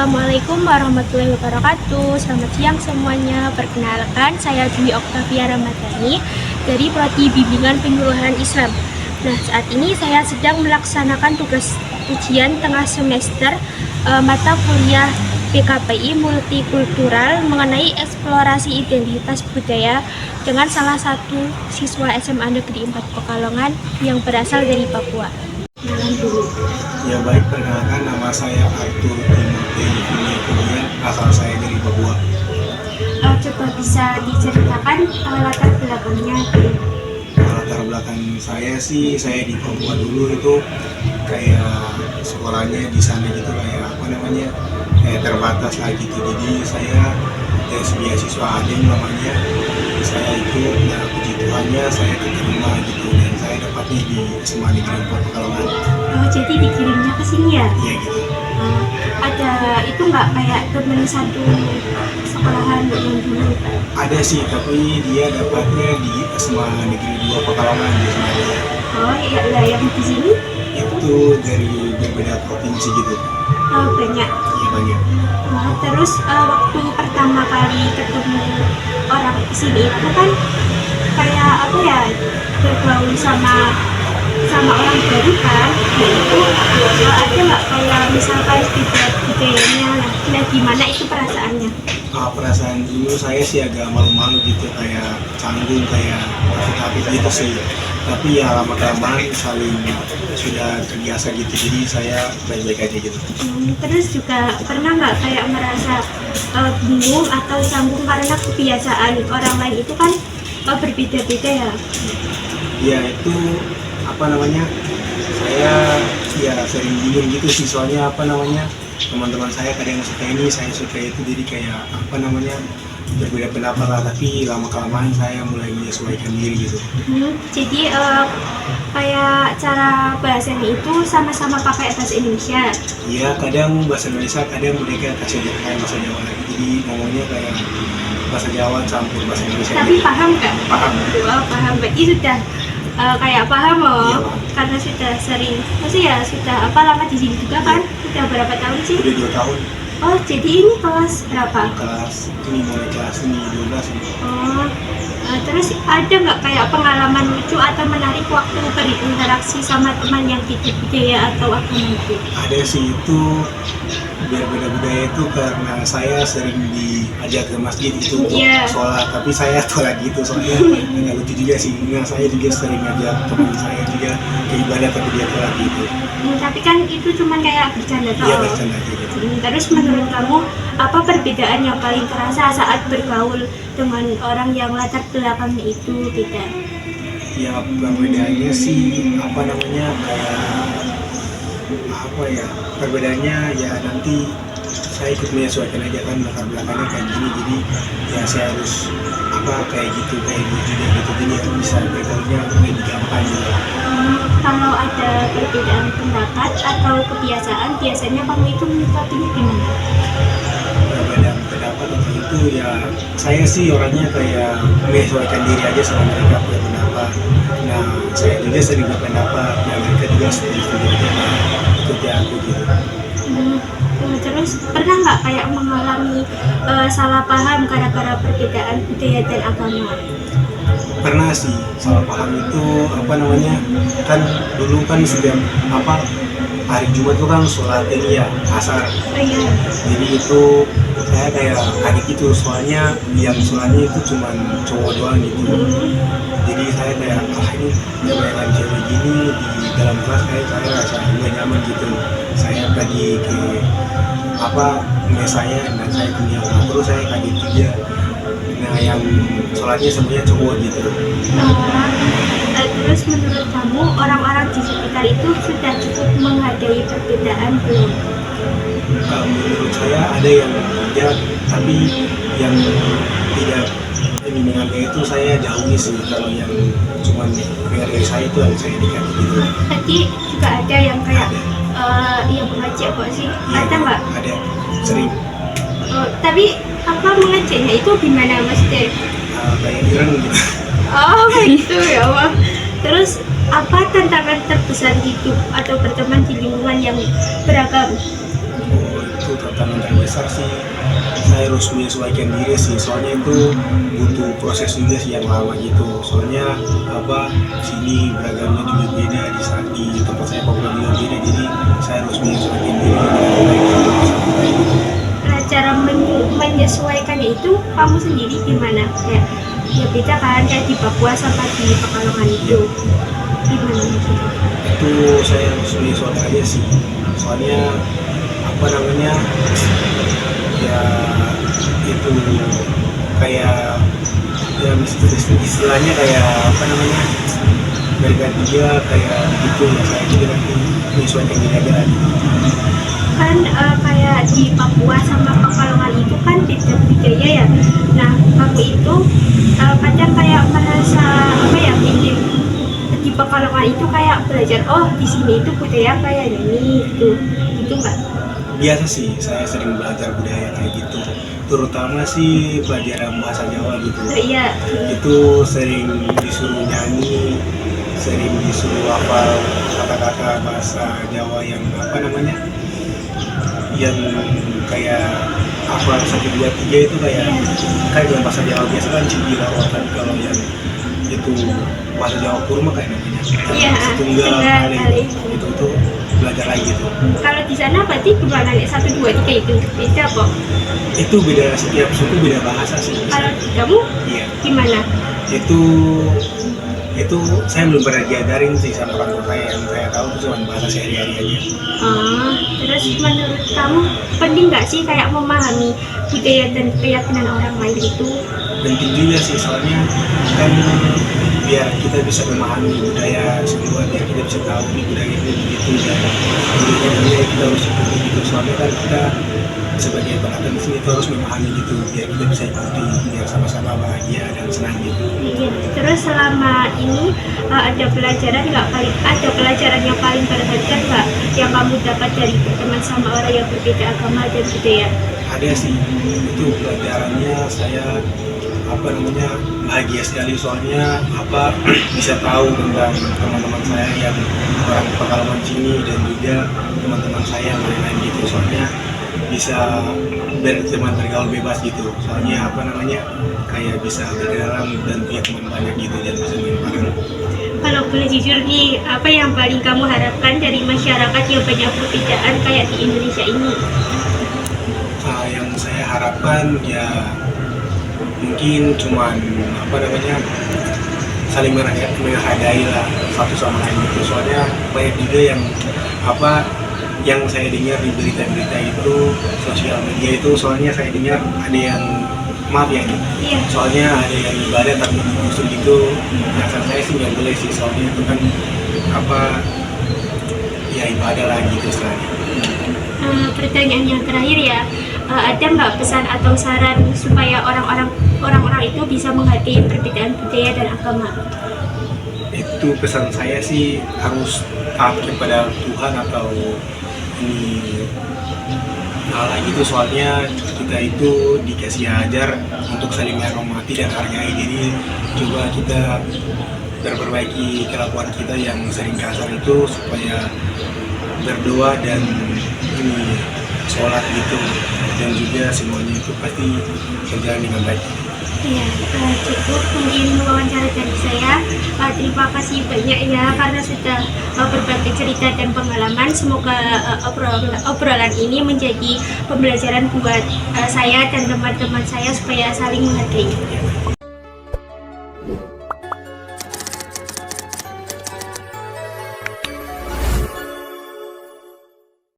Assalamualaikum warahmatullahi wabarakatuh. Selamat siang semuanya. Perkenalkan, saya Dwi Oktavia Ramadhani dari Prodi Bimbingan Penyuluhan Islam. Nah, saat ini saya sedang melaksanakan tugas ujian tengah semester mata kuliah PKPI Multikultural mengenai eksplorasi identitas budaya dengan salah satu siswa SMA Negeri 4 Pekalongan yang berasal dari Papua. Kenalan dulu. Ya baik, perkenalkan nama saya Arthur Timothy kemudian asal saya dari Papua. Coba bisa diceritakan latar belakangnya. Latar belakang saya sih, saya di Papua dulu itu kayak sekolahnya di sana gitu kayak kayak terbatas lah gitu. Jadi saya tes beasiswa ADEM namanya. Saya itu puji Tuhannya saya diterima gitu dan saya dapatnya di SMA Negeri 4 Pekalongan. Oh, jadi dikirimnya ke sini ya? Iya gitu. Ada itu nggak kayak temen satu sekolahan yang dulu? Ada sih, tapi dia dapatnya di SMA Negeri 2 Pekalongan di sana. Oh iya, lah yang di sini? Itu dari berbeda provinsi gitu. Oh, banyak. Iya banyak. Nah, terus waktu pertama kali ketemu orang di sini itu kan kayak apa ya, bergaul sama orang baru kan, nah itu ada nggak kayak misalkan budayanya, nah gimana itu perasaannya? Perasaan dulu saya sih agak malu-malu gitu, kayak canggung, kayak takut gitu sih. Tapi ya lama-kelamaan saling sudah terbiasa gitu, jadi saya baik-baik aja gitu. Terus juga pernah nggak kayak merasa bingung atau canggung karena kebiasaan orang lain itu kan berbeda-beda ya? Ya itu saya ya sering bingung gitu sih, soalnya teman-teman saya kadang suka ini, saya suka itu, jadi kayak berbeda pendapat lah, tapi lama-kelamaan saya mulai menyesuaikan diri gitu. Jadi kayak cara bahasanya itu sama-sama pakai bahasa Indonesia? Iya, kadang bahasa Indonesia, kadang mereka kasih kayak bahasa Jawa lagi, jadi ngomongnya kayak bahasa Jawa campur bahasa Indonesia. Tapi gitu. Paham kan? Paham. Oh, paham, berarti sudah kayak paham loh. Iya, karena sudah sering, maksudnya ya sudah lama di sini juga kan? Sudah berapa tahun sih? Udah 2 tahun. Oh, jadi ini kelas berapa? Mulai kelas ini 12 ini. Oh, terus ada nggak kayak pengalaman lucu atau menarik waktu berinteraksi sama teman yang beda budaya atau agama itu? Ada sih, itu beda budaya itu karena saya sering diajak ke masjid itu untuk sholat, tapi saya tolak gitu, soalnya nggak lucu juga sih. Saya juga sering ngajak teman saya juga ke ibadah, tapi dia tolak gitu. Tapi kan itu cuma kayak bercanda toh. Iya, bercanda gitu. Terus menurut kamu apa perbedaan yang paling terasa saat bergaul dengan orang yang latar belakangnya itu beda? Ya perbedaannya sih perbedaannya ya nanti saya ikut menyesuaikan aja kan, latar belakangnya kayak gini, jadi ya saya harus kayak gitu juga gitu, jadi harus bisa bergaulnya lebih gampang gitu. Kalau ada perbedaan pendapat atau kebiasaan, biasanya kamu itu menyikapinya gimana? Perbedaan pendapat atau itu ya saya sih orangnya kayak menyesuaikan diri aja sama mereka punya pendapat. Nah, saya juga sering berpendapat, dan mereka juga setuju ikuti aku gitu. Terus pernah nggak kayak mengalami salah paham gara-gara perbedaan budaya dan agama? Pernah sih salah paham itu kan dulu kan setiap hari Jumat itu kan sholat ini ya asar. Jadi itu saya kayak kaget gitu, soalnya yang sholatnya itu cuma cowok doang gitu. Jadi saya kayak ini kebanyakan cewek gini di dalam kelas, kayak saya rasa nggak nyaman gitu. Saya pergi ke mesanya dan saya punya terus saya kaget juga. Nah, yang sholatnya semuanya cowok gitu. Terus menurut kamu orang-orang di sekitar itu sudah cukup menghargai perbedaan belum? Menurut saya ada yang tidak, tapi yang tidak menghargai itu saya jauhi sih. Kalau yang cuma menghargai saya itu yang saya dekat gitu. Tadi juga ada yang kayak yang mengajak kok sih? Ya, ada nggak? Ada, sering. Tapi mengajaknya itu gimana maksudnya? Kayak direng gitu. Oh gitu ya Wah. Terus apa tantangan terbesar hidup atau berteman di lingkungan yang beragam? Itu itu tantangan terbesar sih saya harus menyesuaikan diri sih, soalnya itu butuh proses juga sih yang lama gitu. Soalnya sini beragamnya juga beda, di tempat saya Papua juga beda, jadi saya harus menyesuaikan diri. Nah, cara menyesuaikannya itu kamu sendiri gimana? Kayak ya beda kan kayak di Papua sama di Pekalongan itu. Gimana maksudnya? Itu saya harus menyesuaikan aja sih, soalnya ya itu kayak ya istilahnya kayak berganti dia kayak gitu ya, saya juga nanti menyesuaikan diri aja lagi. Kan kayak di Papua sama Pekalongan itu kan beda budaya ya. Nah, kamu itu kadang kayak merasa bikin di Pekalongan itu kayak belajar, oh di sini itu budaya kayak ini gitu nggak? Biasa sih, saya sering belajar budaya kayak gitu, terutama sih pelajaran bahasa Jawa gitu. Iya. Itu sering disuruh nyanyi, sering disuruh hafal kata-kata bahasa Jawa yang yang kayak hafal 1, 2, 3 itu kayak dalam bahasa Jawa biasa kan cibilar, tapi kalau yang itu bahasa Jawa Purma kayak namanya setunggal kali itu belajar lagi gitu. Kalau di sana berarti gimana nih 1, 2, 3 itu beda kok? Itu beda, setiap suku beda bahasa sih. Kalau kamu iya, gimana? Itu saya belum pernah diajarin sih sama orang tua saya, yang saya tahu itu cuma bahasa sehari-hari aja. Terus menurut kamu penting nggak sih kayak memahami budaya dan keyakinan orang lain itu? Penting juga sih, soalnya kan biar kita bisa memahami budaya semua, biar kita bisa tahu nih budaya ini begitu dan budaya kita harus ikuti gitu. Soalnya kan kita sebagai pendatang di sini itu harus memahami gitu, biar kita bisa ikuti, biar sama-sama bahagia dan senang gitu. Iya. Terus selama ini ada pelajaran yang paling berharga nggak yang kamu dapat dari berteman sama orang yang berbeda agama dan budaya? Ada sih, itu pelajarannya saya bahagia sekali, soalnya bisa tahu tentang teman-teman saya yang orang Pekalongan sini dan juga teman-teman saya yang lain-lain gitu. Soalnya bisa berteman, bergaul bebas gitu, soalnya kayak bisa berkenalan dan punya teman banyak gitu dan bisa main bareng. Kalau boleh jujur nih, apa yang paling kamu harapkan dari masyarakat yang banyak perbedaan kayak di Indonesia ini? Yang saya harapkan ya mungkin cuman saling menghargai lah satu sama lain gitu. Soalnya banyak juga yang saya dengar di berita-berita itu, sosial media itu, soalnya saya dengar ada yang Iya. soalnya ada yang ibadah tapi justru gitu. Rasa saya sih nggak boleh sih, soalnya itu kan ya ibadah lah gitu istilahnya. Pertanyaan yang terakhir ya, ada nggak pesan atau saran supaya orang-orang itu bisa menghargai perbedaan budaya dan agama? Itu pesan saya sih, harus taat kepada Tuhan atau Allah gitu, soalnya kita itu dikasih ajar untuk saling menghormati dan hargai. Jadi coba kita berperbaiki kelakuan kita yang sering kasar itu, supaya berdoa dan sholat gitu, dan juga semuanya itu pasti berjalan dengan baik. Iya, cukup mungkin wawancara dari saya. Terima kasih banyak ya karena sudah berbagi cerita dan pengalaman. Semoga obrolan ini menjadi pembelajaran buat saya dan teman-teman saya supaya saling menghargai.